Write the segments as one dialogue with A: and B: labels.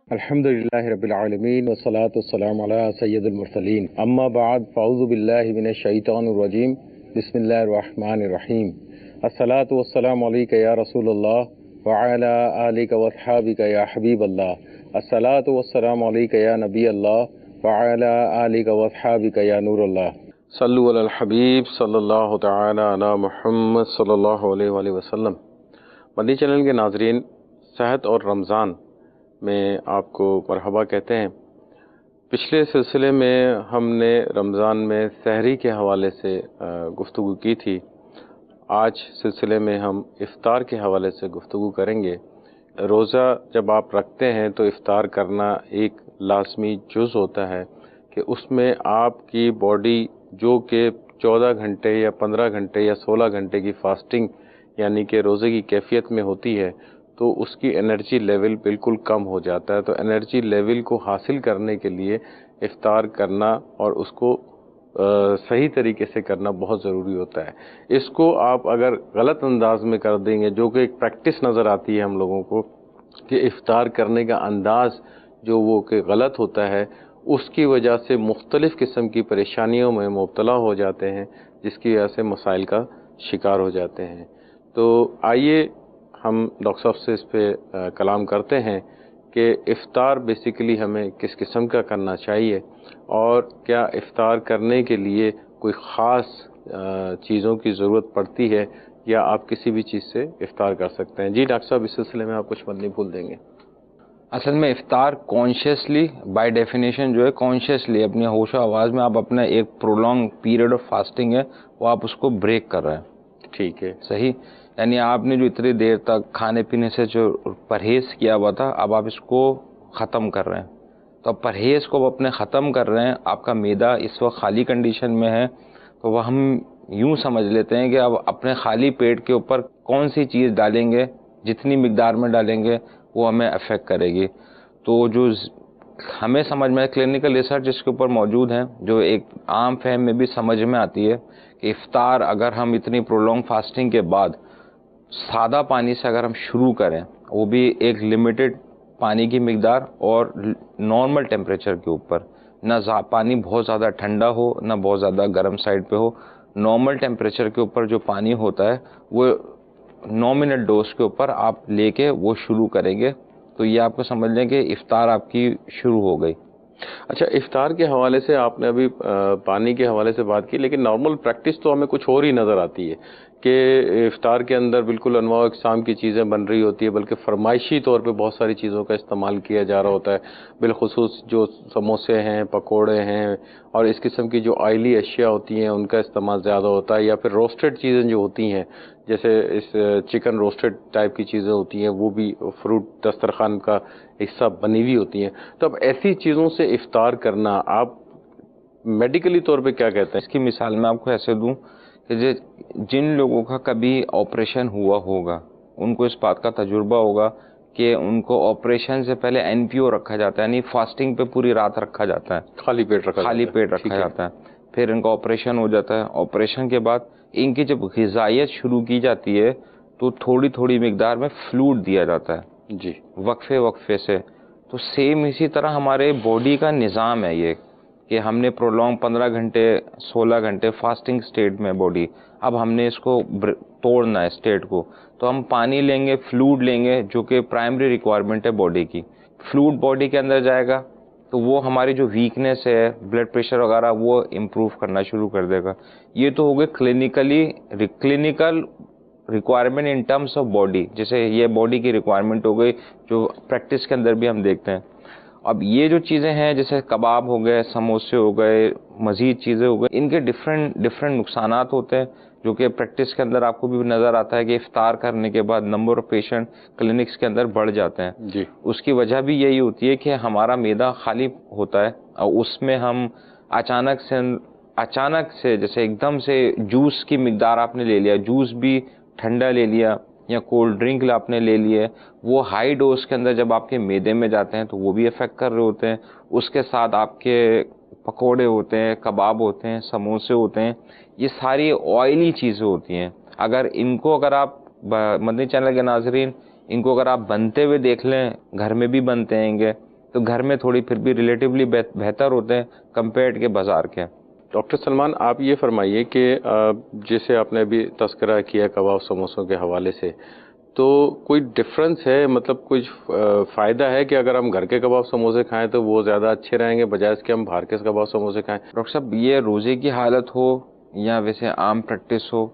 A: الحمد للہ رب العالمین والصلاة والسلام علی سید المرسلین اما بعد فاعوذ باللہ من الشیطان الرجیم بسم اللہ الرحمن الرحیم الصلاة والسلام علیک یا رسول اللہ وعلی آلک واصحابک یا حبیب اللہ الصلاة والسلام علیک یا نبی اللہ وعلی آلک واصحابک یا نور اللہ صلو علی الحبیب صلی اللہ تعالی علی محمد صلی اللہ علیہ وآلہ وسلم۔ مدنی چینل کے ناظرین، صحت اور رمضان میں آپ کو مرحبا کہتے ہیں۔ پچھلے سلسلے میں ہم نے رمضان میں سحری کے حوالے سے گفتگو کی تھی۔ آج سلسلے میں ہم افطار کے حوالے سے گفتگو کریں گے۔ روزہ جب آپ رکھتے ہیں تو افطار کرنا ایک لازمی جز ہوتا ہے کہ اس میں آپ کی باڈی جو کہ 14 گھنٹے یا 15 گھنٹے یا 16 گھنٹے کی فاسٹنگ یعنی کہ روزے کی کیفیت میں ہوتی ہے تو اس کی انرجی لیول بالکل کم ہو جاتا ہے۔ تو انرجی لیول کو حاصل کرنے کے لیے افطار کرنا اور اس کو صحیح طریقے سے کرنا بہت ضروری ہوتا ہے۔ اس کو آپ اگر غلط انداز میں کر دیں گے، جو کہ ایک پریکٹس نظر آتی ہے ہم لوگوں کو کہ افطار کرنے کا انداز جو وہ کہ غلط ہوتا ہے، اس کی وجہ سے مختلف قسم کی پریشانیوں میں مبتلا ہو جاتے ہیں، جس کی وجہ سے مسائل کا شکار ہو جاتے ہیں۔ تو آئیے ہم ڈاکٹر صاحب سے اس پہ کلام کرتے ہیں کہ افطار بیسیکلی ہمیں کس قسم کا کرنا چاہیے اور کیا افطار کرنے کے لیے کوئی خاص چیزوں کی ضرورت پڑتی ہے یا آپ کسی بھی چیز سے افطار کر سکتے ہیں۔ جی ڈاکٹر صاحب، اس سلسلے میں آپ کچھ مت نہیں بھول دیں گے۔
B: اصل میں افطار کانشیسلی بائی ڈیفینیشن جو ہے کانشیسلی اپنی ہوش و آواز میں آپ اپنا ایک پرولونگ پیریڈ آف فاسٹنگ ہے وہ آپ اس کو بریک کر رہے ہیں۔
A: ٹھیک ہے،
B: صحیح، یعنی آپ نے جو اتنی دیر تک کھانے پینے سے جو پرہیز کیا ہوا تھا اب آپ اس کو ختم کر رہے ہیں۔ تو اب پرہیز کو اپنے ختم کر رہے ہیں، آپ کا معدہ اس وقت خالی کنڈیشن میں ہے، تو وہ ہم یوں سمجھ لیتے ہیں کہ اب اپنے خالی پیٹ کے اوپر کون سی چیز ڈالیں گے، جتنی مقدار میں ڈالیں گے وہ ہمیں افیکٹ کرے گی۔ تو جو ہمیں سمجھ میں کلینکل ریسرچ اس کے اوپر موجود ہیں، جو ایک عام فہم میں بھی سمجھ میں آتی ہے کہ افطار اگر ہم اتنی پرولونگ فاسٹنگ کے بعد سادہ پانی سے اگر ہم شروع کریں، وہ بھی ایک لمیٹڈ پانی کی مقدار اور نارمل ٹیمپریچر کے اوپر، نہ پانی بہت زیادہ ٹھنڈا ہو نہ بہت زیادہ گرم سائڈ پہ ہو، نارمل ٹیمپریچر کے اوپر جو پانی ہوتا ہے وہ نومینل ڈوز کے اوپر آپ لے کے وہ شروع کریں گے تو یہ آپ کو سمجھ لیں کہ افطار آپ کی شروع ہو گئی۔
A: اچھا، افطار کے حوالے سے آپ نے ابھی پانی کے حوالے سے بات کی، لیکن نارمل پریکٹس تو ہمیں کچھ اور ہی نظر آتی ہے کہ افطار کے اندر بالکل انواع و اقسام کی چیزیں بن رہی ہوتی ہے، بلکہ فرمائشی طور پہ بہت ساری چیزوں کا استعمال کیا جا رہا ہوتا ہے، بالخصوص جو سموسے ہیں، پکوڑے ہیں اور اس قسم کی جو آئلی اشیاء ہوتی ہیں ان کا استعمال زیادہ ہوتا ہے، یا پھر روسٹڈ چیزیں جو ہوتی ہیں جیسے اس چکن روسٹڈ ٹائپ کی چیزیں ہوتی ہیں، وہ بھی فروٹ دسترخوان کا حصہ بنی ہوئی ہوتی ہیں۔ تو اب ایسی چیزوں سے افطار کرنا آپ میڈیکلی طور پہ کیا کہتے ہیں؟
B: اس کی مثال میں آپ کو ایسے دوں کہ جن لوگوں کا کبھی آپریشن ہوا ہوگا ان کو اس بات کا تجربہ ہوگا کہ ان کو آپریشن سے پہلے NPO رکھا جاتا ہے، یعنی فاسٹنگ پہ پوری رات رکھا جاتا ہے،
A: خالی پیٹ
B: رکھا جاتا ہے، پھر ان کا آپریشن ہو جاتا ہے۔ آپریشن کے بعد ان کی جب غذائیت شروع کی جاتی ہے تو تھوڑی تھوڑی مقدار میں فلوئڈ دیا جاتا ہے،
A: جی،
B: وقفے سے۔ تو سیم اسی طرح ہمارے باڈی کا نظام ہے یہ کہ ہم نے پرولونگ 15 گھنٹے 16 گھنٹے فاسٹنگ سٹیٹ میں باڈی، اب ہم نے اس کو توڑنا ہے اسٹیٹ کو، تو ہم پانی لیں گے، فلوئڈ لیں گے جو کہ پرائمری ریکوائرمنٹ ہے باڈی کی۔ فلوئڈ باڈی کے اندر جائے گا تو وہ ہماری جو ویکنیس ہے، بلڈ پریشر وغیرہ، وہ امپروو کرنا شروع کر دے گا۔ یہ تو ہو گئے clinical requirement in terms of body, جیسے یہ باڈی کی ریکوائرمنٹ ہو گئی جو پریکٹس کے اندر بھی ہم دیکھتے ہیں۔ اب یہ جو چیزیں ہیں جیسے کباب ہو گئے، سموسے ہو گئے، مزید چیزیں ہو گئی، ان کے ڈفرینٹ نقصانات ہوتے ہیں جو کہ پریکٹس کے اندر آپ کو بھی نظر آتا ہے کہ افطار کرنے کے بعد نمبر آف پیشنٹ کلینکس کے اندر بڑھ جاتے ہیں۔
A: جی،
B: اس کی وجہ بھی یہی ہوتی ہے کہ ہمارا معدہ خالی ہوتا ہے اور اس میں ہم اچانک سے جیسے ایک دم سے جوس کی مقدار آپ نے لے لیا، جوس بھی ٹھنڈا لے لیا یا کولڈ ڈرنک آپ نے لے لیے، وہ ہائی ڈوز کے اندر جب آپ کے معدے میں جاتے ہیں تو وہ بھی افیکٹ کر رہے ہوتے ہیں۔ اس کے ساتھ آپ کے پکوڑے ہوتے ہیں، کباب ہوتے ہیں، سموسے ہوتے ہیں، یہ ساری آئلی چیزیں ہوتی ہیں۔ اگر آپ مدنی چینل کے ناظرین ان کو اگر آپ بنتے ہوئے دیکھ لیں، گھر میں بھی بنتے ہیں گے تو گھر میں تھوڑی پھر بھی ریلیٹیولی بہتر ہوتے ہیں کمپیئرڈ کے بازار کے.
A: ڈاکٹر سلمان، آپ یہ فرمائیے کہ جیسے آپ نے ابھی تذکرہ کیا کباب سموسوں کے حوالے سے، تو کوئی ڈفرنس ہے، مطلب کچھ فائدہ ہے کہ اگر ہم گھر کے کباب سموسے کھائیں تو وہ زیادہ اچھے رہیں گے بجائے اس کے ہم باہر کے کباب سموسے کھائیں؟
B: ڈاکٹر صاحب، یہ روزے کی حالت ہو یا ویسے عام پریکٹس ہو،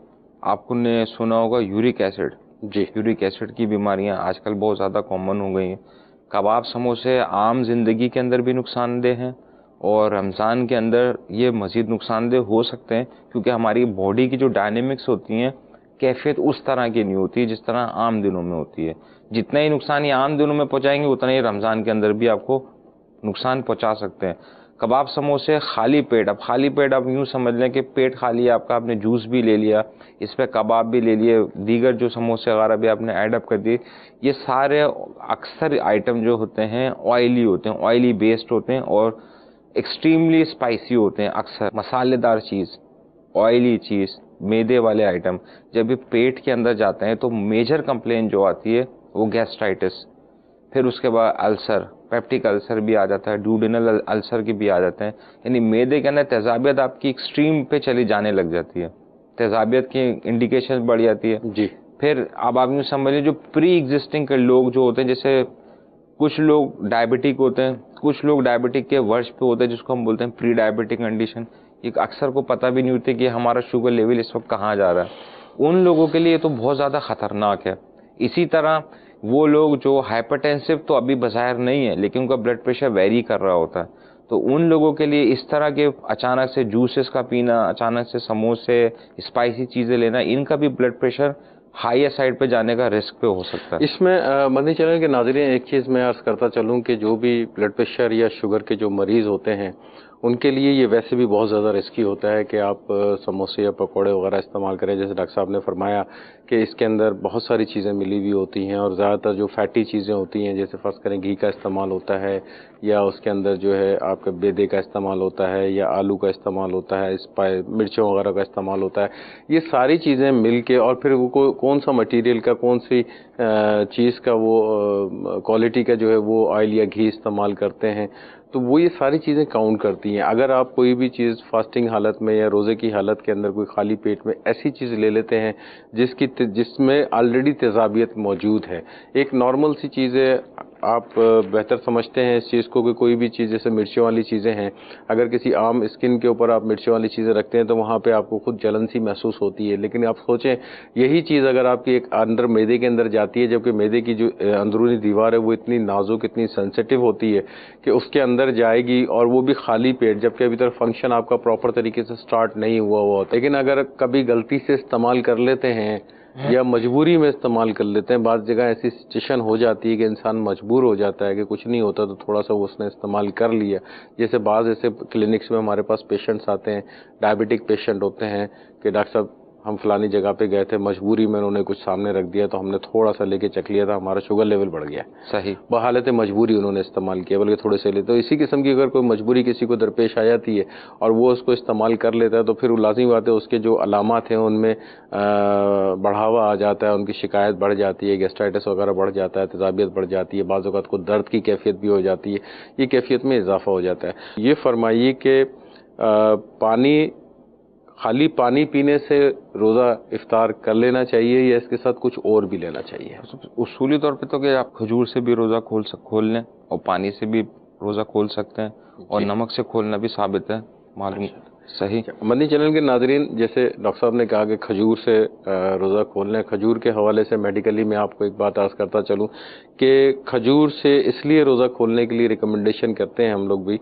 B: آپ کو نے سنا ہوگا یورک ایسڈ.
A: جی.
B: یورک ایسڈ کی بیماریاں آج کل بہت زیادہ کامن ہو گئی ہیں. کباب سموسے عام زندگی کے اندر بھی نقصان دہ ہیں اور رمضان کے اندر یہ مزید نقصان دہ ہو سکتے ہیں، کیونکہ ہماری باڈی کی جو ڈائنامکس ہوتی ہیں کیفیت اس طرح کی نہیں ہوتی جس طرح عام دنوں میں ہوتی ہے. جتنا ہی نقصان یہ عام دنوں میں پہنچائیں گے اتنا ہی رمضان کے اندر بھی آپ کو نقصان پہنچا سکتے ہیں. کباب سموسے خالی پیٹ، اب خالی پیٹ آپ یوں سمجھ لیں کہ پیٹ خالی ہے آپ کا، آپ نے جوس بھی لے لیا، اس پہ کباب بھی لے لیے، دیگر جو سموسے وغیرہ بھی آپ نے ایڈ اپ کر دیے، یہ سارے اکثر آئٹم جو ہوتے ہیں آئلی ہوتے ہیں، آئلی بیسڈ ہوتے ہیں اور ایکسٹریملی اسپائسی ہوتے ہیں. اکثر مسالے دار چیز، آئلی چیز، میدے والے آئٹم جب یہ پیٹ کے اندر جاتے ہیں تو میجر کمپلین جو آتی ہے وہ گیسٹرائٹس، پھر اس کے بعد السر، پیپٹک السر بھی آ جاتا ہے، ڈوڈینل السر کی بھی آ جاتے ہیں. یعنی میدے کے اندر تیزابیت آپ کی ایکسٹریم پہ چلی جانے لگ جاتی ہے، تیزابیت کی انڈیکیشن بڑھ جاتی ہے.
A: جی.
B: پھر اب آپ یوں سمجھ لیں جو پری ایگزسٹنگ لوگ جو ہوتے ہیں، جیسے کچھ لوگ ڈائبٹک ہوتے ہیں، کچھ لوگ ڈائبٹک کے ورش پہ ہوتے ہیں جس کو ہم بولتے ہیں پری ڈائبٹک کنڈیشن، یہ اکثر کو پتہ بھی نہیں ہوتی کہ ہمارا شوگر لیول اس وقت کہاں جا رہا ہے. ان لوگوں کے لیے تو بہت زیادہ خطرناک ہے. اسی طرح وہ لوگ جو ہائپرٹینسو تو ابھی بظاہر نہیں ہے لیکن ان کا بلڈ پریشر ویری کر رہا ہوتا ہے، تو ان لوگوں کے لیے اس طرح کے اچانک سے جوسز کا پینا، اچانک سے سموسے، اسپائسی چیزیں لینا، ان کا بھی بلڈ پریشر ہائی سائڈ پہ جانے کا رسک پہ ہو سکتا ہے.
A: اس میں مدنی چینل کے ناظرین ایک چیز میں عرض کرتا چلوں کہ جو بھی بلڈ پریشر یا شوگر کے جو مریض ہوتے ہیں ان کے لیے یہ ویسے بھی بہت زیادہ رسکی ہوتا ہے کہ آپ سموسے یا پکوڑے وغیرہ استعمال کریں. جیسے ڈاکٹر صاحب نے فرمایا کہ اس کے اندر بہت ساری چیزیں ملی ہوئی ہوتی ہیں اور زیادہ تر جو فیٹی چیزیں ہوتی ہیں، جیسے فرض کریں گھی کا استعمال ہوتا ہے یا اس کے اندر جو ہے آپ کا بیدے کا استعمال ہوتا ہے یا آلو کا استعمال ہوتا ہے، مرچوں وغیرہ کا استعمال ہوتا ہے. یہ ساری چیزیں مل کے اور پھر وہ کون سا مٹیریل کا، کون سی چیز کا وہ کوالٹی کا جو ہے وہ آئل یا گھی استعمال کرتے ہیں، تو وہ یہ ساری چیزیں کاؤنٹ کرتی ہیں. اگر آپ کوئی بھی چیز فاسٹنگ حالت میں یا روزے کی حالت کے اندر کوئی خالی پیٹ میں ایسی چیز لے لیتے ہیں جس میں آلریڈی تیزابیت موجود ہے، ایک نارمل سی چیز ہے، آپ بہتر سمجھتے ہیں اس چیز کو کہ کوئی بھی چیز جیسے مرچوں والی چیزیں ہیں، اگر کسی عام اسکن کے اوپر آپ مرچوں والی چیزیں رکھتے ہیں تو وہاں پہ آپ کو خود جلن سی محسوس ہوتی ہے. لیکن آپ سوچیں یہی چیز اگر آپ کی ایک اندر میدے کے اندر جاتی ہے، جبکہ میدے کی جو اندرونی دیوار ہے وہ اتنی نازک، اتنی سینسیٹیو ہوتی ہے کہ اس کے اندر جائے گی اور وہ بھی خالی پیٹ، جبکہ ابھی تک فنکشن آپ کا پراپر طریقے سے سٹارٹ نہیں ہوا ہوتا. لیکن اگر کبھی غلطی سے استعمال کر لیتے ہیں یا مجبوری میں استعمال کر لیتے ہیں، بعض جگہ ایسی سچویشن ہو جاتی ہے کہ انسان مجبور ہو جاتا ہے کہ کچھ نہیں ہوتا تو تھوڑا سا وہ اس نے استعمال کر لیا. جیسے بعض ایسے کلینکس میں ہمارے پاس پیشنٹس آتے ہیں، ڈائبٹک پیشنٹ ہوتے ہیں کہ ڈاکٹر صاحب ہم فلانی جگہ پہ گئے تھے، مجبوری میں انہوں نے کچھ سامنے رکھ دیا تو ہم نے تھوڑا سا لے کے چکھ لیا تھا، ہمارا شوگر لیول بڑھ گیا.
B: صحیح،
A: بحالت مجبوری انہوں نے استعمال کیا، بلکہ تھوڑے سے لے. تو اسی قسم کی اگر کوئی مجبوری کسی کو درپیش آ جاتی ہے اور وہ اس کو استعمال کر لیتا ہے تو پھر لازمی بات ہے اس کے جو علامات ہیں ان میں بڑھاوا آ جاتا ہے، ان کی شکایت بڑھ جاتی ہے، گیسٹرائٹس وغیرہ بڑھ جاتا ہے، تیزابیت بڑھ جاتی ہے، بعض اوقات کو درد کی کیفیت بھی ہو جاتی ہے، یہ کیفیت میں اضافہ ہو جاتا ہے. یہ فرمائیے کہ خالی پانی پینے سے روزہ افطار کر لینا چاہیے یا اس کے ساتھ کچھ اور بھی لینا چاہیے؟
B: اصولی طور پہ تو کہ آپ کھجور سے بھی روزہ کھول لیں اور پانی سے بھی روزہ کھول سکتے ہیں اور نمک سے کھولنا بھی ثابت ہے معلوم. صحیح.
A: مدنی چینل کے ناظرین، جیسے ڈاکٹر صاحب نے کہا کہ کھجور سے روزہ کھول لیں، کھجور کے حوالے سے میڈیکلی میں آپ کو ایک بات عرض کرتا چلوں کہ کھجور سے اس لیے روزہ کھولنے کے لیے ریکمنڈیشن کرتے ہیں ہم لوگ بھی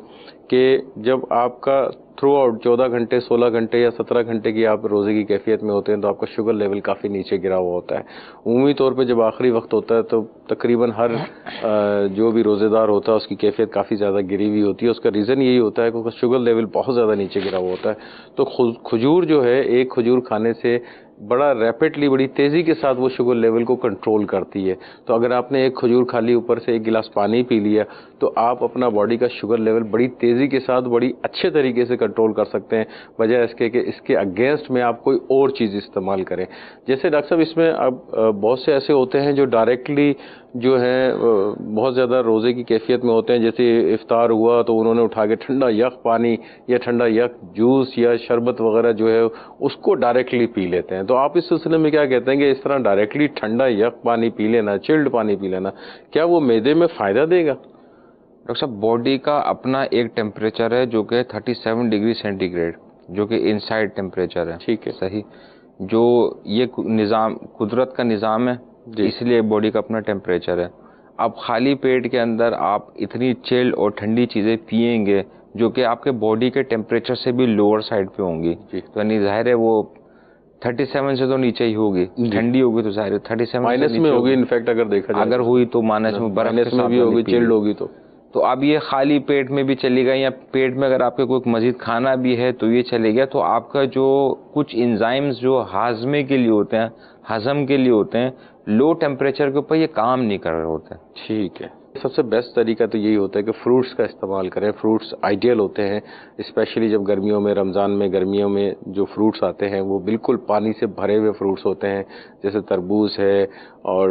A: کہ جب آپ کا تھرو آؤٹ 14 گھنٹے 16 گھنٹے یا 17 گھنٹے کی آپ روزے کی کیفیت میں ہوتے ہیں تو آپ کا شوگر لیول کافی نیچے گرا ہوا ہوتا ہے. عمومی طور پہ جب آخری وقت ہوتا ہے تو تقریباً ہر جو بھی روزے دار ہوتا ہے اس کی کیفیت کافی زیادہ گری ہوئی ہوتی ہے. اس کا ریزن یہی ہوتا ہے کہ اس کا شوگر لیول بہت زیادہ نیچے گرا ہوا ہوتا ہے. تو کھجور جو ہے، ایک کھجور کھانے سے بڑا ریپڈلی، بڑی تیزی کے ساتھ وہ شوگر لیول کو کنٹرول کرتی ہے. تو اگر آپ نے ایک کھجور کھا لی، اوپر سے ایک گلاس پانی پی لیا، تو آپ اپنا باڈی کا شوگر لیول بڑی تیزی کے ساتھ بڑی اچھے طریقے سے کنٹرول کر سکتے ہیں، بجائے اس کے کہ اس کے اگینسٹ میں آپ کوئی اور چیز استعمال کریں. جیسے ڈاکٹر صاحب اس میں اب بہت سے ایسے ہوتے ہیں جو ڈائریکٹلی جو ہیں بہت زیادہ روزے کی کیفیت میں ہوتے ہیں، جیسے افطار ہوا تو انہوں نے اٹھا کے ٹھنڈا یک پانی یا ٹھنڈا یک جوس یا شربت وغیرہ جو ہے اس کو ڈائریکٹلی پی لیتے ہیں. تو آپ اس سلسلے میں کیا کہتے ہیں کہ اس طرح ڈائریکٹلی ٹھنڈا یک پانی پی لینا، چلڈ پانی پی لینا، کیا وہ معدے میں فائدہ دے گا؟
B: ڈاکٹر صاحب باڈی کا اپنا ایک ٹیمپریچر ہے جو کہ 37 ڈگری سینٹی گریڈ، جو کہ انسائڈ ٹیمپریچر ہے.
A: ٹھیک ہے،
B: صحیح. جو یہ نظام قدرت کا نظام ہے، اس لیے باڈی کا اپنا ٹیمپریچر ہے. اب خالی پیٹ کے اندر آپ اتنی چل اور ٹھنڈی چیزیں پئیں گے جو کہ آپ کے باڈی کے ٹیمپریچر سے بھی لوور سائڈ پہ ہوں گی، تو یعنی ظاہر ہے وہ 37 سے تو نیچے ہی ہوگی. ٹھنڈی ہوگی تو ظاہر ہے 37
A: مائنس میں ہوگی. انفیکٹ اگر دیکھا جائے
B: اگر ہوئی تو مائنس میں، برف کے ساتھ
A: بھی ہوگی، چلڈ ہوگی.
B: تو اب یہ خالی پیٹ میں بھی چلے گا، یا پیٹ میں اگر آپ کے کوئی مزید کھانا بھی ہے تو یہ چلے گیا، تو آپ کا جو کچھ انزائمز جو ہاضمے کے لیے ہوتے ہیں، ہضم کے لیے ہوتے ہیں، لو ٹیمپریچر کے اوپر یہ کام نہیں کر رہے ہوتے.
A: ٹھیک ہے. سب سے بیسٹ طریقہ تو یہی ہوتا ہے کہ فروٹس کا استعمال کریں. فروٹس آئیڈیل ہوتے ہیں، اسپیشلی جب گرمیوں میں، رمضان میں گرمیوں میں جو فروٹس آتے ہیں وہ بالکل پانی سے بھرے ہوئے فروٹس ہوتے ہیں، جیسے تربوز ہے اور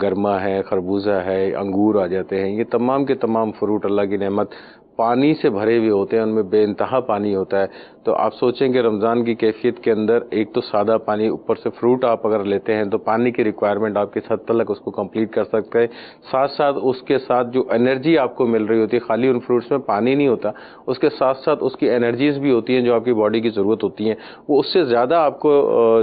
A: گرما ہے، خربوزہ ہے، انگور آ جاتے ہیں. یہ تمام کے تمام فروٹ اللہ کی نعمت پانی سے بھرے ہوئے ہوتے ہیں، ان میں بے انتہا پانی ہوتا ہے. تو آپ سوچیں کہ رمضان کی کیفیت کے اندر ایک تو سادہ پانی، اوپر سے فروٹ آپ اگر لیتے ہیں تو پانی کی ریکوائرمنٹ آپ کس حد تک اس کو کمپلیٹ کر سکتے ہیں. ساتھ ساتھ اس کے ساتھ جو انرجی آپ کو مل رہی ہوتی ہے، خالی ان فروٹس میں پانی نہیں ہوتا، اس کے ساتھ ساتھ اس کی انرجیز بھی ہوتی ہیں جو آپ کی باڈی کی ضرورت ہوتی ہیں، وہ اس سے زیادہ آپ کو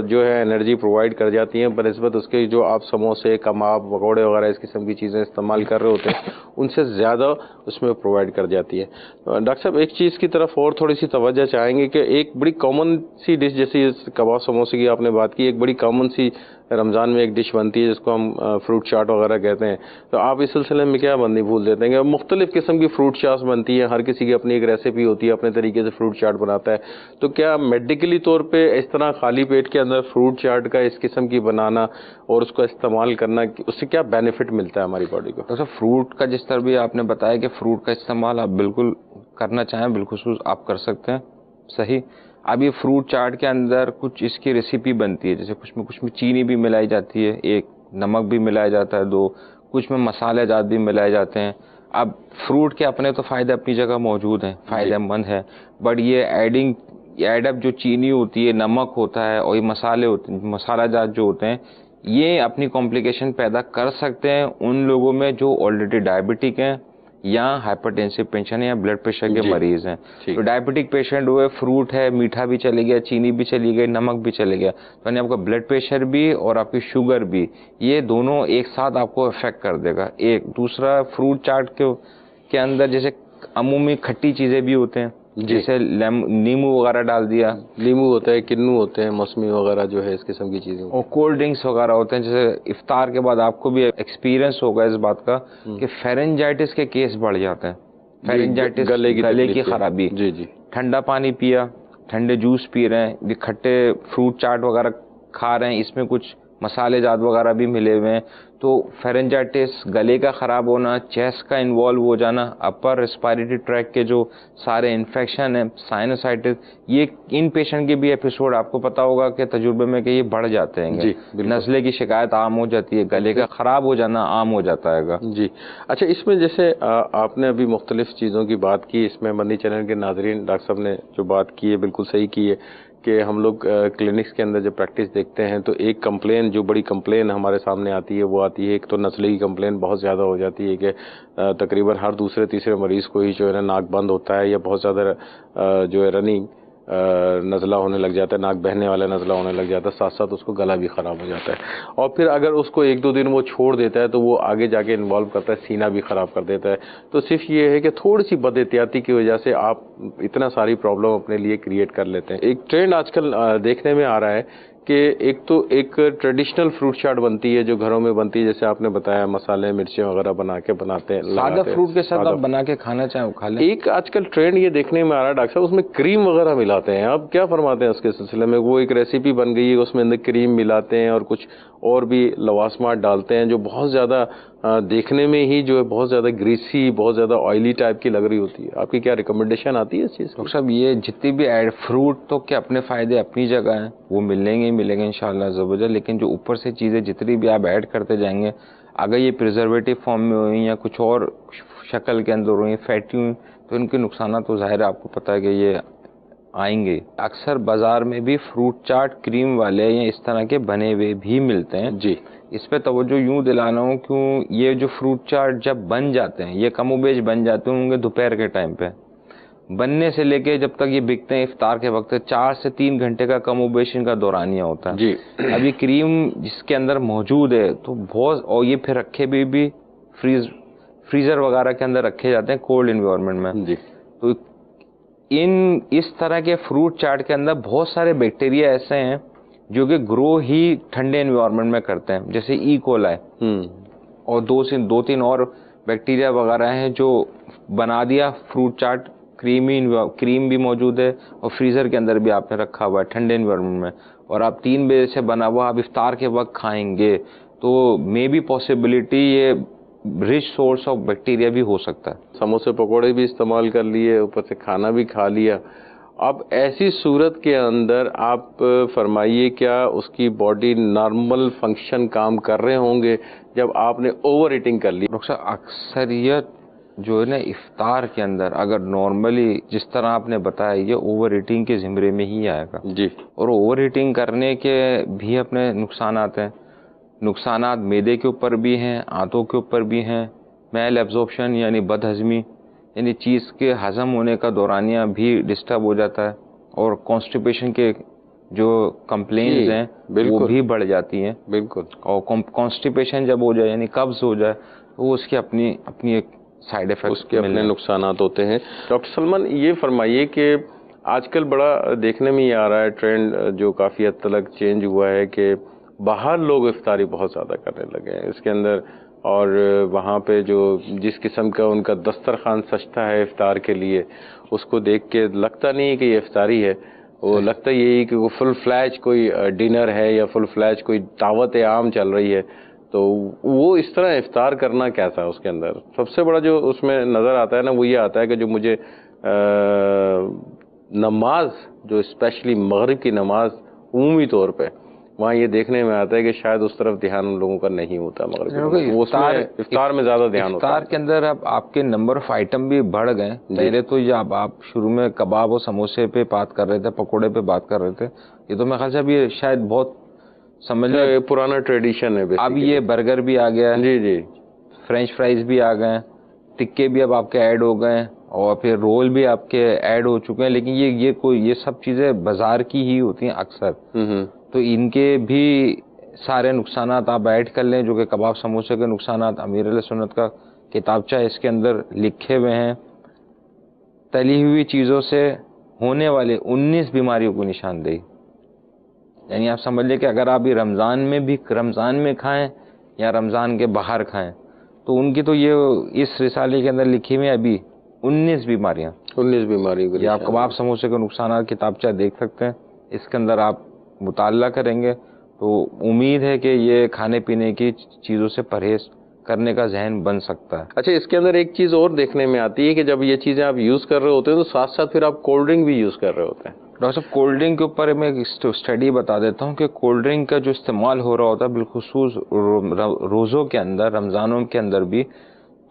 A: جو ہے انرجی پرووائڈ کر جاتی ہیں بنسبت اس کے جو آپ سموسے، کباب، پکوڑے وغیرہ اس قسم کی چیزیں استعمال کر رہے ہوتے ہیں، ان سے زیادہ اس میں پرووائڈ کر جاتی ہے. ڈاکٹر صاحب ایک چیز کی طرف اور تھوڑی سی توجہ چاہیں گے کہ ایک بڑی کامن سی ڈش، جیسے کباب سموسے کی آپ نے بات کی، ایک بڑی کامن سی رمضان میں ایک ڈش بنتی ہے جس کو ہم فروٹ چاٹ وغیرہ کہتے ہیں. تو آپ اس سلسلے میں کیا بندی بھول دیتے ہیں کہ مختلف قسم کی فروٹ چاٹ بنتی ہے، ہر کسی کی اپنی ایک ریسیپی ہوتی ہے، اپنے طریقے سے فروٹ چاٹ بناتا ہے. تو کیا میڈیکلی طور پہ اس طرح خالی پیٹ کے اندر فروٹ چاٹ کا اس قسم کی بنانا اور اس کو استعمال کرنا، اس سے کیا بینیفٹ ملتا ہے ہماری باڈی کو؟
B: تو فروٹ کا جس طرح بھی آپ نے بتایا کہ فروٹ کا استعمال آپ بالکل کرنا چاہیں، بالخصوص آپ کر سکتے ہیں. صحیح. اب یہ فروٹ چاٹ کے اندر کچھ اس کی ریسیپی بنتی ہے، جیسے کچھ میں چینی بھی ملائی جاتی ہے، ایک نمک بھی ملایا جاتا ہے، دو کچھ میں مسالے جات بھی ملائے جاتے ہیں. اب فروٹ کے اپنے تو فائدے اپنی جگہ موجود ہیں، فائدہ مند ہے، بٹ یہ ایڈ اپ جو چینی ہوتی ہے، نمک ہوتا ہے، اور یہ مسالے ہوتے ہیں، مسالہ جات جو ہوتے ہیں، یہ اپنی کمپلیکیشن پیدا کر سکتے ہیں ان لوگوں میں جو آلریڈی ڈائبٹک ہیں یا ہائپرٹینسو پیشنٹ یا بلڈ پریشر کے مریض ہیں. تو ڈائبٹک پیشنٹ ہوئے، فروٹ ہے، میٹھا بھی چلے گیا، چینی بھی چلی گئی، نمک بھی چلے گیا، تو یعنی آپ کا بلڈ پریشر بھی اور آپ کی شوگر بھی، یہ دونوں ایک ساتھ آپ کو افیکٹ کر دے گا. ایک دوسرا فروٹ چاٹ کے اندر جیسے عمومی کھٹی چیزیں بھی ہوتے ہیں، جیسے نیمبو وغیرہ ڈال دیا،
A: لیمو ہوتا ہے، کنو ہوتے ہیں، موسمی وغیرہ جو ہے اس قسم کی چیزیں،
B: اور کولڈ ڈرنکس وغیرہ ہوتے ہیں. جیسے افطار کے بعد آپ کو بھی ایکسپیرینس ہوگا اس بات کا کہ فیرنجائٹس کے کیس بڑھ جاتے ہیں. فیرنجائٹس گلے کی خرابی. ٹھنڈا پانی پیا، ٹھنڈے جوس پی رہے ہیں، یہ کھٹے فروٹ چاٹ وغیرہ کھا رہے ہیں، اس میں کچھ مسالے جات وغیرہ بھی ملے ہوئے ہیں، تو فیرنجائٹس، گلے کا خراب ہونا، چیسٹ کا انوالو ہو جانا، اپر ریسپائریٹری ٹریک کے جو سارے انفیکشن ہیں، سائنوسائٹس، یہ ان پیشنٹ کے بھی ایپیسوڈ آپ کو پتا ہوگا کہ تجربے میں کہ یہ بڑھ جاتے ہیں. نزلے کی شکایت عام ہو جاتی ہے، گلے کا خراب ہو جانا عام ہو جاتا ہے.
A: جی اچھا، اس میں جیسے آپ نے ابھی مختلف چیزوں کی بات کی، اس میں مدنی چینل کے ناظرین ڈاکٹر صاحب نے جو بات کی ہے بالکل صحیح کی ہے کہ ہم لوگ کلینکس کے اندر جب پریکٹس دیکھتے ہیں تو ایک کمپلین، جو بڑی کمپلین ہمارے سامنے آتی ہے وہ آتی ہے، ایک تو نزلے کی کمپلین بہت زیادہ ہو جاتی ہے کہ تقریباً ہر دوسرے تیسرے مریض کو ہی جو ہے نا ناک بند ہوتا ہے، یا بہت زیادہ جو ہے رننگ نزلہ ہونے لگ جاتا ہے، ناک بہنے والا نزلہ ہونے لگ جاتا ہے، ساتھ ساتھ اس کو گلا بھی خراب ہو جاتا ہے. اور پھر اگر اس کو ایک دو دن وہ چھوڑ دیتا ہے تو وہ آگے جا کے انوالو کرتا ہے، سینہ بھی خراب کر دیتا ہے. تو صرف یہ ہے کہ تھوڑی سی بد احتیاطی کی وجہ سے آپ اتنا ساری پرابلم اپنے لیے کریٹ کر لیتے ہیں. ایک ٹرینڈ آج کل دیکھنے میں آ رہا ہے کہ ایک ٹریڈیشنل فروٹ چاٹ بنتی ہے جو گھروں میں بنتی ہے، جیسے آپ نے بتایا مسالے مرچیں وغیرہ بناتے ہیں،
B: سادہ فروٹ کے ساتھ آپ بنا کے کھانا چاہیں کھا لیں.
A: ایک آج کل ٹرینڈ یہ دیکھنے میں آ رہا ہے ڈاکٹر صاحب، اس میں کریم وغیرہ ملاتے ہیں، آپ کیا فرماتے ہیں اس کے سلسلے میں؟ وہ ایک ریسیپی بن گئی ہے، اس میں اندر کریم ملاتے ہیں اور کچھ اور بھی لوازمات ڈالتے ہیں جو بہت زیادہ دیکھنے میں ہی جو ہے بہت زیادہ گریسی، بہت زیادہ آئلی ٹائپ کی لگ رہی ہوتی ہے. آپ کی کیا ریکمنڈیشن آتی ہے اس چیز؟
B: ڈاکٹر صاحب یہ جتنی بھی فروٹ تو کے اپنے فائدے اپنی جگہ ہیں، وہ ملیں گے انشاءاللہ عز و جل، لیکن جو اوپر سے چیزیں جتنی بھی آپ ایڈ کرتے جائیں گے، اگر یہ پریزرویٹو فارم میں ہوئی یا کچھ اور شکل کے اندر ہوئی فیٹی ہوئی تو ان کے نقصانات تو ظاہر ہے آپ کو پتہ ہے کہ یہ آئیں گے. اکثر بازار میں بھی فروٹ چاٹ کریم والے یا اس طرح کے بنے ہوئے بھی ملتے ہیں.
A: جی
B: اس پہ توجہ یوں دلانا ہوں کیوں یہ جو فروٹ چاٹ جب بن جاتے ہیں یہ کم و بیش بن جاتے ہوں گے دوپہر کے ٹائم پہ، بننے سے لے کے جب تک یہ بکتے ہیں افطار کے وقت 4 سے 3 گھنٹے کا کم و بیش ان کا دورانیہ ہوتا ہے.
A: جی
B: اب یہ کریم جس کے اندر موجود ہے تو بہت، اور یہ پھر رکھے بھی فریزر وغیرہ کے اندر رکھے جاتے ہیں کولڈ انوائرمنٹ میں.
A: جی
B: تو اس طرح کے فروٹ چاٹ کے اندر بہت سارے بیکٹیریا ایسے ہیں جو کہ گرو ہی ٹھنڈے انوائرمنٹ میں کرتے ہیں، جیسے ای کولائی اور 2-3 اور بیکٹیریا وغیرہ ہیں جو بنا دیا فروٹ چاٹ. کریم بھی موجود ہے اور فریزر کے اندر بھی آپ نے رکھا ہوا ہے ٹھنڈے انوائرمنٹ میں، اور آپ 3 بجے سے بنا ہوا آپ افطار کے وقت کھائیں گے تو مے بی پاسبلٹی یہ رچ سورس آف بیکٹیریا بھی ہو سکتا ہے.
A: سموسے پکوڑے بھی استعمال کر لیے، اوپر سے کھانا بھی کھا لیا. اب ایسی صورت کے اندر آپ فرمائیے کیا اس کی باڈی نارمل فنکشن کام کر رہے ہوں گے جب آپ نے اوور ایٹنگ کر لی؟
B: ڈاکٹر صاحب اکثریت جو ہے نا افطار کے اندر اگر نارملی جس طرح آپ نے بتایا یہ اوور ایٹنگ کے زمرے میں ہی آئے گا.
A: جی
B: اور اوور ایٹنگ کرنے کے بھی اپنے نقصانات ہیں. نقصانات معدے کے اوپر بھی ہیں، آنتوں کے اوپر بھی ہیں. میل ایبزارپشن یعنی بد ہضمی، یعنی چیز کے ہضم ہونے کا دورانیہ بھی ڈسٹرب ہو جاتا ہے، اور کانسٹیپیشن کے جو کمپلینز ہیں وہ بھی بڑھ جاتی ہیں.
A: بالکل.
B: اور کانسٹیپیشن جب ہو جائے یعنی قبض ہو جائے تو وہ اس کی اپنی ایک سائیڈ افیکٹ،
A: اس کے اپنے نقصانات ہوتے ہیں. ڈاکٹر سلمان یہ فرمائیے کہ آج کل بڑا دیکھنے میں یہ آ رہا ہے ٹرینڈ جو کافی حد تک چینج ہوا ہے کہ باہر لوگ افطاری بہت زیادہ کرنے لگے ہیں اس کے اندر، اور وہاں پہ جو جس قسم کا ان کا دسترخوان سجتا ہے افطار کے لیے اس کو دیکھ کے لگتا نہیں کہ یہ افطاری ہے، وہ لگتا یہی کہ وہ فل فلیج کوئی ڈنر ہے یا فل فلیج کوئی دعوت عام چل رہی ہے. تو وہ اس طرح افطار کرنا کیسا اس کے اندر سب سے بڑا جو اس میں نظر آتا ہے نا وہ یہ آتا ہے کہ جو مجھے نماز جو اسپیشلی مغرب کی نماز عمومی طور پہ وہاں یہ دیکھنے میں آتا ہے کہ شاید اس طرف دھیان ان لوگوں کا نہیں ہوتا مغرب افطار میں زیادہ دھیان ہوتا ہے.
B: افطار کے اندر اب آپ کے نمبر آف آئٹم بھی بڑھ گئے. پہلے تو یہ اب آپ شروع میں کباب اور سموسے پہ بات کر رہے تھے، پکوڑے پہ بات کر رہے تھے، یہ تو میرے خیال سے اب یہ شاید بہت سمجھ لیں
A: پرانا ٹریڈیشن ہے.
B: اب یہ برگر بھی آ گیا ہے،
A: جی جی،
B: فرینچ فرائز بھی آ گئے ہیں، ٹکے بھی اب آپ کے ایڈ ہو گئے ہیں، اور پھر رول بھی آپ کے ایڈ ہو چکے ہیں. لیکن یہ سب چیزیں بازار کی ہی ہوتی ہیں اکثر، تو ان کے بھی سارے نقصانات آپ ایڈ کر لیں جو کہ کباب سموسے کے نقصانات امیر علیہ سنت کا کتابچہ اس کے اندر لکھے ہوئے ہیں. تلی ہوئی چیزوں سے ہونے والے 19 بیماریوں کو نشاندہی، یعنی آپ سمجھ لیں کہ اگر آپ یہ رمضان میں کھائیں یا رمضان کے باہر کھائیں تو ان کی تو یہ اس رسالے کے اندر لکھی ہوئی ابھی 19 بیماریاں.
A: 19 بیماریوں
B: یہ آپ کباب سموسے کے نقصانات کتابچہ دیکھ سکتے ہیں. اس کے اندر آپ مطالعہ کریں گے تو امید ہے کہ یہ کھانے پینے کی چیزوں سے پرہیز کرنے کا ذہن بن سکتا ہے.
A: اچھا، اس کے اندر ایک چیز اور دیکھنے میں آتی ہے کہ جب یہ چیزیں آپ یوز کر رہے ہوتے ہیں تو ساتھ ساتھ پھر آپ کولڈ ڈرنک بھی یوز کر رہے ہوتے ہیں.
B: ڈاکٹر صاحب کولڈ ڈرنک کے اوپر میں ایک اسٹڈی بتا دیتا ہوں کہ کولڈ ڈرنک کا جو استعمال ہو رہا ہوتا ہے بالخصوص روزوں کے اندر، رمضانوں کے اندر بھی،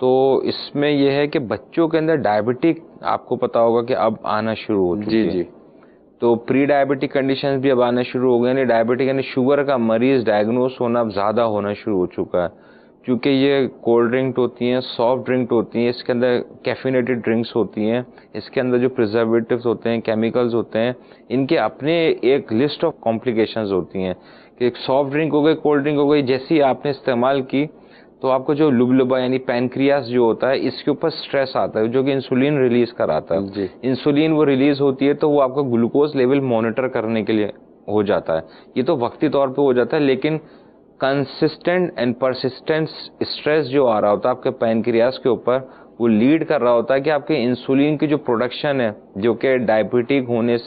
B: تو اس میں یہ ہے کہ بچوں کے اندر ڈائبٹک آپ کو پتا ہوگا کہ اب آنا شروع ہو چکی ہے.
A: جی،
B: تو پری ڈائبٹک کنڈیشنز بھی اب آنا شروع ہو گئے. یعنی ڈائبٹک یعنی شوگر کا مریض ڈائگنوس ہونا اب زیادہ ہونا شروع ہو چکا ہے، کیونکہ یہ کولڈ ڈرنک ہوتی ہیں، سافٹ ڈرنک ہوتی ہیں، اس کے اندر کیفینیٹڈ ڈرنکس ہوتی ہیں، اس کے اندر جو پریزرویٹیوز ہوتے ہیں، کیمیکلز ہوتے ہیں، ان کے اپنے ایک لسٹ آف کمپلیکیشنز ہوتی ہیں. کہ ایک سافٹ ڈرنک ہو گئی، کولڈ ڈرنک ہو گئی، جیسی آپ نے استعمال کی تو آپ کو جو لبلبا یعنی پینکریاس جو ہوتا ہے اس کے اوپر سٹریس آتا ہے جو کہ انسولین ریلیز کراتا ہے.
A: جی.
B: انسولین وہ ریلیز ہوتی ہے تو وہ آپ کا گلوکوز لیول مانیٹر کرنے کے لیے ہو جاتا ہے. یہ تو وقتی طور پہ ہو جاتا ہے، لیکن کنسسٹنٹ اینڈ پرسسٹنٹ اسٹریس جو آ رہا ہوتا ہے آپ کے پینکریاس کے اوپر، وہ لیڈ کر رہا ہوتا ہے کہ آپ کے انسولین کی جو پروڈکشن ہے جو کہ ڈائبٹک ہونے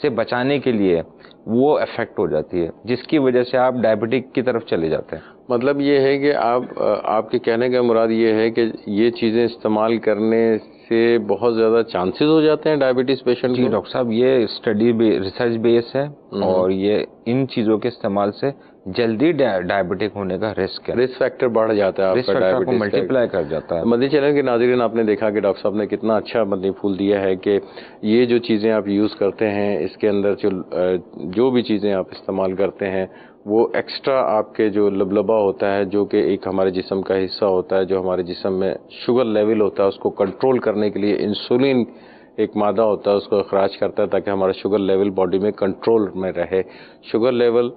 B: سے بچانے کے لیے وہ افیکٹ ہو جاتی ہے، جس کی وجہ سے آپ ڈائبٹک کی طرف چلے جاتے ہیں.
A: مطلب یہ ہے کہ آپ کے کہنے کا مراد یہ ہے کہ یہ چیزیں استعمال کرنے سے بہت زیادہ چانسز ہو جاتے ہیں ڈائبٹیز پیشنٹ
B: جی
A: کو؟
B: ڈاکٹر صاحب، یہ اسٹڈی ریسرچ بیس ہے، اور یہ ان چیزوں کے استعمال سے جلدی ڈائبٹک ہونے کا رسک ہے،
A: رسک فیکٹر بڑھ جاتا ہے آپ
B: رسک
A: کا
B: فیکٹر کو
A: ڈائبٹیز کا۔
B: ملٹیپلائی کر جاتا ہے۔
A: مدنی چینل کے ناظرین، آپ نے دیکھا کہ ڈاکٹر صاحب نے کتنا اچھا مدنی پھول دیا ہے کہ یہ جو چیزیں آپ یوز کرتے ہیں، اس کے اندر جو بھی چیزیں آپ استعمال کرتے ہیں، وہ ایکسٹرا آپ کے جو لبلبا ہوتا ہے، جو کہ ایک ہمارے جسم کا حصہ ہوتا ہے، جو ہمارے جسم میں شوگر لیول ہوتا ہے، اس کو کنٹرول کرنے کے لیے انسولین ایک مادہ ہوتا ہے، اس کو اخراج کرتا ہے تاکہ ہمارا شوگر لیول باڈی میں کنٹرول میں رہے۔ شوگر لیول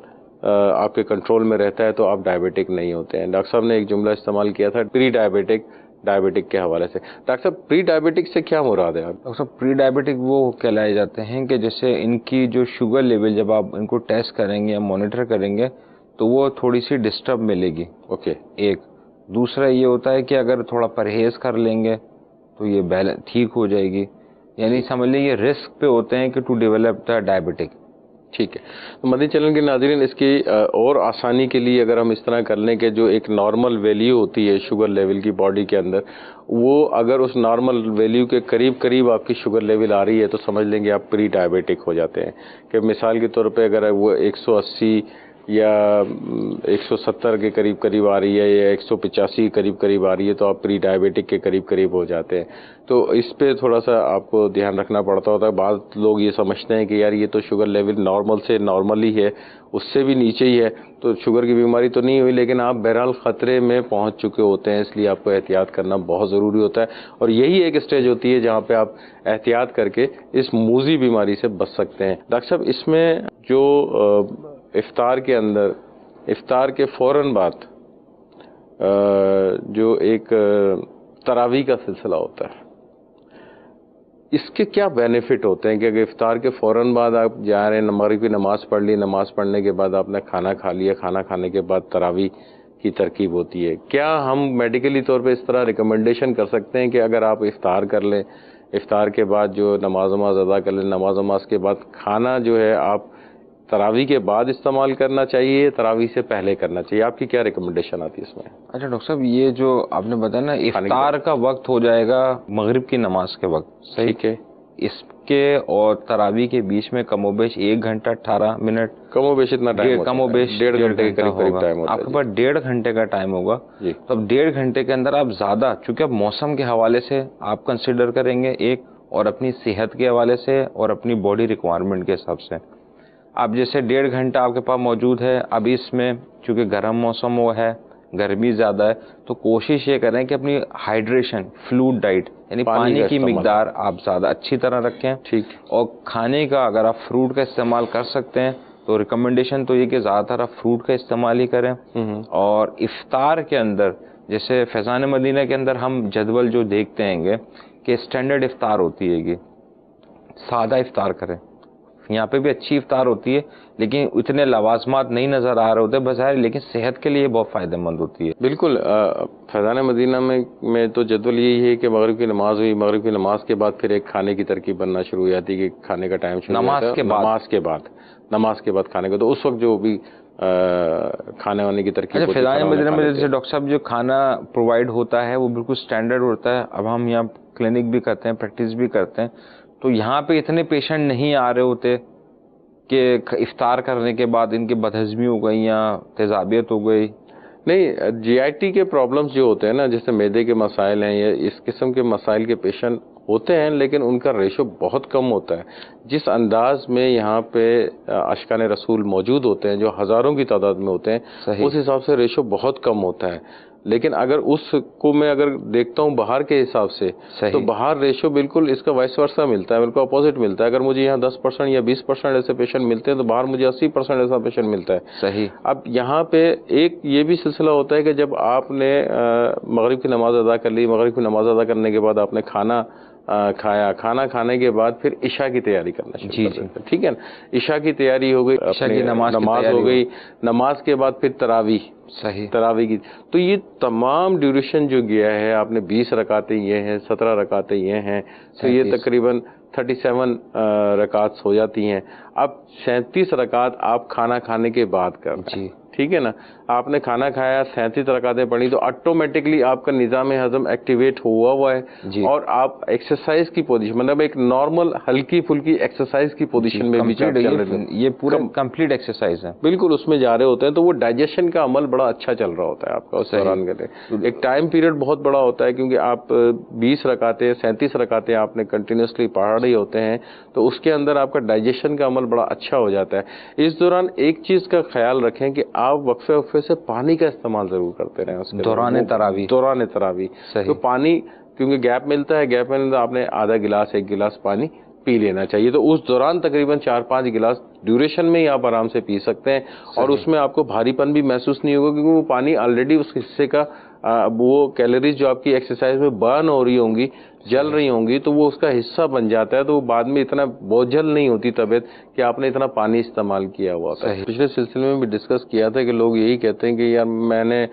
A: آپ کے کنٹرول میں رہتا ہے تو آپ ڈائبٹک نہیں ہوتے ہیں۔ ڈاکٹر صاحب نے ایک جملہ استعمال کیا تھا پری ڈائبٹک کے حوالے سے۔ ڈاکٹر صاحب، پری ڈائبٹک سے کیا مراد ہے آپ؟
B: ڈاکٹر صاحب، پری ڈائبٹک وہ کہلائے جاتے ہیں کہ جیسے ان کی جو شوگر لیول جب آپ ان کو ٹیسٹ کریں گے یا مانیٹر کریں گے تو وہ تھوڑی سی ڈسٹرب ملے گی۔
A: اوکے۔
B: ایک دوسرا یہ ہوتا ہے کہ اگر تھوڑا پرہیز کر لیں گے تو یہ ٹھیک ہو جائے گی، یعنی سمجھ لیں یہ رسک پہ ہوتے ہیں کہ ٹو ڈیولپ دا ڈائبٹک۔
A: ٹھیک ہے، تو مدنی چینل کے ناظرین، اس کی اور آسانی کے لیے اگر ہم اس طرح کر لیں کہ جو ایک نارمل ویلیو ہوتی ہے شوگر لیول کی باڈی کے اندر، وہ اگر اس نارمل ویلیو کے قریب آپ کی شوگر لیول آ رہی ہے تو سمجھ لیں گے آپ پری ڈائبٹک ہو جاتے ہیں۔ کہ مثال کے طور پہ اگر وہ 180 یا 170 کے قریب آ رہی ہے یا 185 کے قریب آ رہی ہے تو آپ پری ڈائبٹک کے قریب ہو جاتے ہیں۔ تو اس پہ تھوڑا سا آپ کو دھیان رکھنا پڑتا ہوتا ہے۔ بعض لوگ یہ سمجھتے ہیں کہ یار یہ تو شوگر لیول نارمل سے نارمل ہی ہے، اس سے بھی نیچے ہی ہے، تو شوگر کی بیماری تو نہیں ہوئی، لیکن آپ بہرحال خطرے میں پہنچ چکے ہوتے ہیں، اس لیے آپ کو احتیاط کرنا بہت ضروری ہوتا ہے۔ اور یہی ایک اسٹیج ہوتی ہے جہاں پہ آپ احتیاط کر کے اس موذی بیماری سے بچ سکتے ہیں۔ ڈاکٹر صاحب، اس میں جو افطار کے اندر، افطار کے فوراً بعد جو ایک تراویح کا سلسلہ ہوتا ہے، اس کے کیا بینیفٹ ہوتے ہیں کہ اگر افطار کے فوراً بعد آپ جا رہے ہیں، مغرب کی نماز پڑھ لی، نماز پڑھنے کے بعد آپ نے کھانا کھا لیا، کھانا کھانے کے بعد تراویح کی ترکیب ہوتی ہے، کیا ہم میڈیکلی طور پہ اس طرح ریکمنڈیشن کر سکتے ہیں کہ اگر آپ افطار کر لیں، افطار کے بعد جو نماز ادا کر لیں، نماز کے بعد کھانا جو ہے آپ تراویح کے بعد استعمال کرنا چاہیے، تراویح سے پہلے کرنا چاہیے؟ آپ کی کیا ریکمنڈیشن آتی ہے اس میں؟
B: اچھا ڈاکٹر صاحب، یہ جو آپ نے بتایا نا افطار کا وقت ہو جائے گا مغرب کی نماز کے وقت، صحیح؟
A: ٹھیک ہے۔
B: اس کے اور تراویح کے بیچ میں کم و بیش 1 گھنٹہ 18 منٹ،
A: کم و بیش اتنا ٹائم،
B: کم و بیش
A: 1.5 گھنٹے کے قریب ٹائم ہوتا ہے۔
B: آپ کے پاس 1.5 گھنٹے کا ٹائم ہوگا، تو اب 1.5 گھنٹے کے اندر آپ زیادہ، چونکہ اب موسم کے حوالے سے آپ کنسیڈر کریں گے ایک، اور اپنی صحت کے حوالے سے اور اپنی باڈی ریکوائرمنٹ کے حساب سے، اب جیسے 1.5 گھنٹہ آپ کے پاس موجود ہے، اب اس میں چونکہ گرم موسم وہ ہے، گرمی زیادہ ہے، تو کوشش یہ کریں کہ اپنی ہائیڈریشن، فلوئڈ ڈائٹ، یعنی پانی کی مقدار آپ زیادہ اچھی طرح رکھیں۔
A: ٹھیک۔
B: اور کھانے کا اگر آپ فروٹ کا استعمال کر سکتے ہیں تو ریکمنڈیشن تو یہ کہ زیادہ تر آپ فروٹ کا استعمال ہی کریں۔ اور افطار کے اندر جیسے فیضان مدینہ کے اندر ہم جدول جو دیکھتے ہیں گے کہ اسٹینڈرڈ افطار ہوتی ہے گی، سادہ افطار کریں، یہاں پہ بھی اچھی افطار ہوتی ہے لیکن اتنے لوازمات نہیں نظر آ رہے ہوتے بظاہر، لیکن صحت کے لیے بہت فائدہ مند ہوتی ہے۔
A: بالکل، فیضان مدینہ میں تو جدول یہی ہے کہ مغرب کی نماز ہوئی، مغرب کی نماز کے بعد پھر ایک کھانے کی ترکیب بننا شروع ہو جاتی ہے کہ کھانے کا ٹائم شروع ہوتا ہے نماز کے بعد کھانے کا، تو اس وقت جو بھی کھانے وانے کی ترکیب ہوتی ہے۔
B: فیضان مدینہ میں جیسے ڈاکٹر صاحب جو کھانا پرووائڈ ہوتا ہے وہ بالکل اسٹینڈرڈ ہوتا ہے۔ اب ہم یہاں کلینک بھی کرتے ہیں، پریکٹس بھی کرتے ہیں، تو یہاں پہ اتنے پیشنٹ نہیں آ رہے ہوتے کہ افطار کرنے کے بعد ان کی بدہضمی ہو گئی یا تیزابیت ہو گئی۔
A: نہیں، جی آئی ٹی کے پرابلمز جو ہوتے ہیں نا، جیسے معدے کے مسائل ہیں یا اس قسم کے مسائل کے پیشنٹ ہوتے ہیں، لیکن ان کا ریشو بہت کم ہوتا ہے۔ جس انداز میں یہاں پہ اشکان رسول موجود ہوتے ہیں جو ہزاروں کی تعداد میں ہوتے ہیں، اس حساب سے ریشو بہت کم ہوتا ہے۔ لیکن اگر اس کو میں اگر دیکھتا ہوں باہر کے حساب سے، تو باہر ریشو بالکل اس کا وائس ورسا ملتا ہے، بالکل اپوزٹ ملتا ہے۔ اگر مجھے یہاں 10% یا 20% ایسے پیشنٹ ملتے ہیں تو باہر مجھے 80% ایسا پیشنٹ ملتا ہے۔
B: صحیح۔
A: اب یہاں پہ ایک یہ بھی سلسلہ ہوتا ہے کہ جب آپ نے مغرب کی نماز ادا کر لی، مغرب کی نماز ادا کرنے کے بعد آپ نے کھانا کھایا، کھانا کھانے کے بعد پھر عشاء کی تیاری کرنا شروع کر دیتے ہیں، ٹھیک ہے نا؟ عشاء کی تیاری ہو گئی، نماز ہو گئی، نماز کے بعد پھر تراویح، تراویح کی، تو یہ تمام ڈیوریشن جو گیا ہے، آپ نے 20 رکعتیں یہ ہیں، 17 رکعتیں یہ ہیں، تو یہ تقریباً 37 رکعت ہو جاتی ہیں۔ اب 37 رکعت آپ کھانا کھانے کے بعد کر رہے ہیں، ٹھیک ہے نا, آپ نے کھانا کھایا, 37 رکعتیں پڑھی, تو آٹومیٹکلی آپ کا نظام ہضم ایکٹیویٹ ہوا ہے
B: جی.
A: اور آپ ایکسرسائز کی پوزیشن, مطلب ایک نارمل ہلکی پھلکی ایکسرسائز کی پوزیشن میں بھی چل رہے ہیں,
B: یہ پورا کمپلیٹ ایکسرسائز ہے,
A: بالکل اس میں جا رہے ہوتے ہیں, تو وہ ڈائجیشن کا عمل بڑا اچھا چل رہا ہوتا ہے آپ کا اس دوران. ایک ٹائم پیریڈ بہت بڑا ہوتا ہے, کیونکہ آپ 20 رکعتیں 37 رکعتیں آپ نے کنٹینیوسلی پڑھ رہے ہوتے ہیں, تو اس کے اندر آپ کا ڈائجیشن کا عمل بڑا اچھا ہو جاتا ہے. اس دوران ایک چیز کا خیال رکھیں کہ آپ وقفے وقفے سے پانی کا استعمال ضرور کرتے رہیں اس کے
B: دوران
A: تراویح. تو پانی, کیونکہ گیپ ملتا ہے, گیپ میں آپ نے آدھا گلاس 1 گلاس پانی پی لینا چاہیے. تو اس دوران تقریباً 4-5 گلاس ڈیوریشن میں ہی آپ آرام سے پی سکتے ہیں, اور اس میں آپ کو بھاری پن بھی محسوس نہیں ہوگا, کیونکہ وہ پانی آلریڈی اس حصے کا وہ کیلوریز جو آپ کی ایکسرسائز میں برن ہو رہی ہوں گی, جل رہی ہوں گی, تو وہ اس کا حصہ بن جاتا ہے, تو وہ بعد میں اتنا بوجھل نہیں ہوتی طبیعت کہ آپ نے اتنا پانی استعمال کیا ہوا تھا. پچھلے سلسلے میں بھی ڈسکس کیا تھا کہ لوگ یہی کہتے ہیں کہ یار میں نے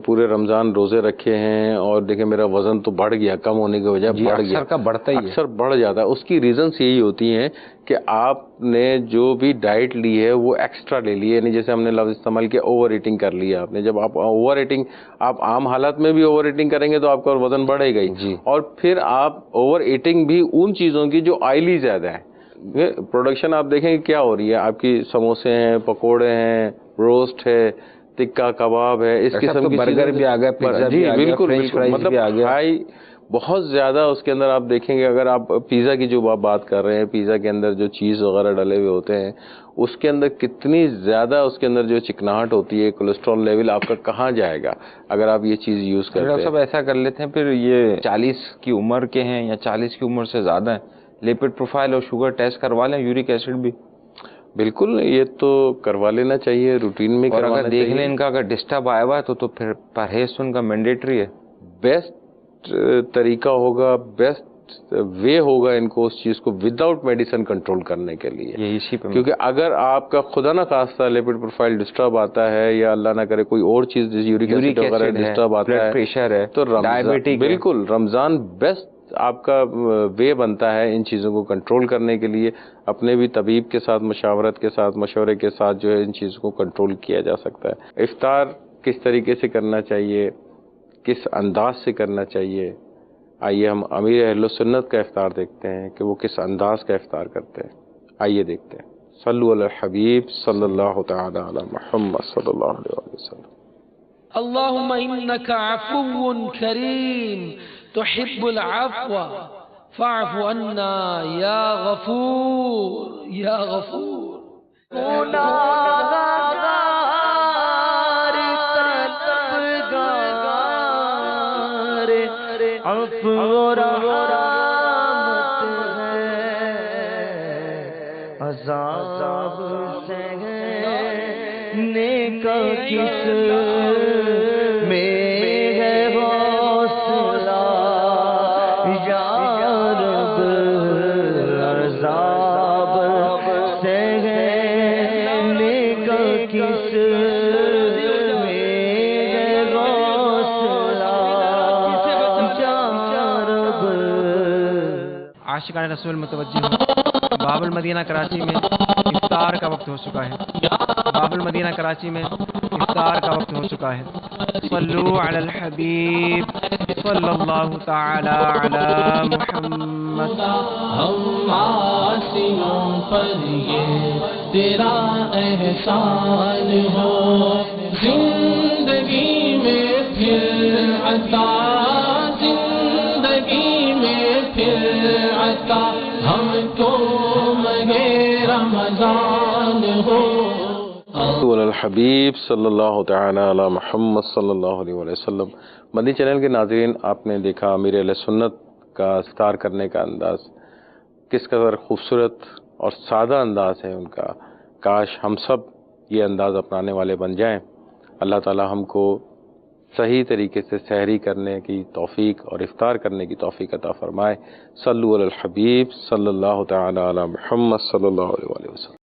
A: پورے رمضان روزے رکھے ہیں اور دیکھیں میرا وزن تو بڑھ گیا, کم ہونے کی وجہ بڑھ گیا, اکثر بڑھ جاتا ہے. اس کی ریزنس یہی ہوتی ہیں کہ آپ نے جو بھی ڈائٹ لی ہے وہ ایکسٹرا لے لی ہے, یعنی جیسے ہم نے لفظ استعمال کیا اوور ایٹنگ کر لیا آپ نے. جب آپ اوور ایٹنگ, آپ عام حالات میں بھی اوور ایٹنگ کریں گے تو آپ کا وزن بڑھے گا ہی, اور پھر آپ اوور ایٹنگ بھی ان چیزوں کی جو آئلی زیادہ ہے. پروڈکشن آپ دیکھیں کیا ہو رہی ہے, آپ کی سموسے ہیں, پکوڑے ہیں, روسٹ ہے, ٹکا کباب ہے, اس قسم کی
B: برگر بھی آ گیا, پیزا بھی آ گیا, فرینچ فرائز بھی آ گیا,
A: ہائی بہت زیادہ اس کے اندر آپ دیکھیں گے. اگر آپ پیزا کی جو بات کر رہے ہیں, پیزا کے اندر جو چیز وغیرہ ڈلے ہوئے ہوتے ہیں, اس کے اندر کتنی زیادہ اس کے اندر جو چکناہٹ ہوتی ہے, کولیسٹرول لیول آپ کا کہاں جائے گا اگر آپ یہ چیز یوز کرتے ہیں.
B: ڈاکٹر صاحب ایسا کر لیتے ہیں پھر, یہ 40 کی عمر کے ہیں یا 40 کی عمر سے زیادہ ہیں, لیپڈ پروفائل اور شوگر ٹیسٹ کروا لیں, یورک ایسڈ بھی.
A: بالکل, یہ تو کروا لینا چاہیے, روٹین میں کروانا چاہیے.
B: اور اگر دیکھ لیں ان کا اگر ڈسٹرب آیا ہوا ہے تو پھر پرہیز ان کا مینڈیٹری ہے.
A: بیسٹ طریقہ ہوگا, بیسٹ وے ہوگا ان کو اس چیز کو وداؤٹ میڈیسن کنٹرول کرنے کے لیے. کیونکہ اگر آپ کا خدا نہ خواستہ لیپڈ پروفائل ڈسٹرب آتا ہے, یا اللہ نہ کرے کوئی اور چیز یورک ایسڈ وغیرہ ڈسٹرب آتا ہے,
B: پریشر ہے,
A: تو ڈائبٹک, بالکل رمضان بیسٹ آپ کا وے بنتا ہے ان چیزوں کو کنٹرول کرنے کے لیے. اپنے بھی طبیب کے ساتھ مشاورت کے ساتھ, مشورے کے ساتھ جو ہے ان چیزوں کو کنٹرول کیا جا سکتا ہے. افطار کس طریقے سے کرنا چاہیے, کس انداز سے کرنا چاہیے, آئیے ہم امیر اہل سنت کا افطار دیکھتے ہیں کہ وہ کس انداز کا افطار کرتے ہیں. آئیے دیکھتے ہیں. صلو علی الحبیب صلی اللہ تعالی علی محمد صلی اللہ علیہ وسلم.
C: اللہم انکا عفو کریم تحب العفو فاعف عنا یا غفور یا غفور. عفو و رحمت ہے, عذاب سے ہے, نیک کس میں ہے حوصلہ یا رب, عذاب سے ہے, نیک کس
D: عاشقان رسول متوجہ ہوں. باب المدینہ کراچی میں افطار کا وقت ہو چکا ہے. باب المدینہ کراچی میں افطار کا وقت ہو چکا ہے. صلو علی الحبیب صلی اللہ تعالی علی محمد.
C: ہم عاصیوں پر یہ تیرا احسان ہو, زندگی میں پھر عطا, زندگی میں پھر عطا, ہم کو مگے رمضان ہو.
A: علی الحبیب صلی اللہ تعالی علی محمد صلی اللہ علیہ وسلم. مدنی چینل کے ناظرین, آپ نے دیکھا امیر اہل سنت کا افطار کرنے کا انداز کس قدر خوبصورت اور سادہ انداز ہے ان کا. کاش ہم سب یہ انداز اپنانے والے بن جائیں. اللہ تعالی ہم کو صحیح طریقے سے سحری کرنے کی توفیق اور افطار کرنے کی توفیق عطا فرمائے. صلو علی الحبیب صلی اللہ تعالی علی محمد صلی اللہ علیہ وسلم.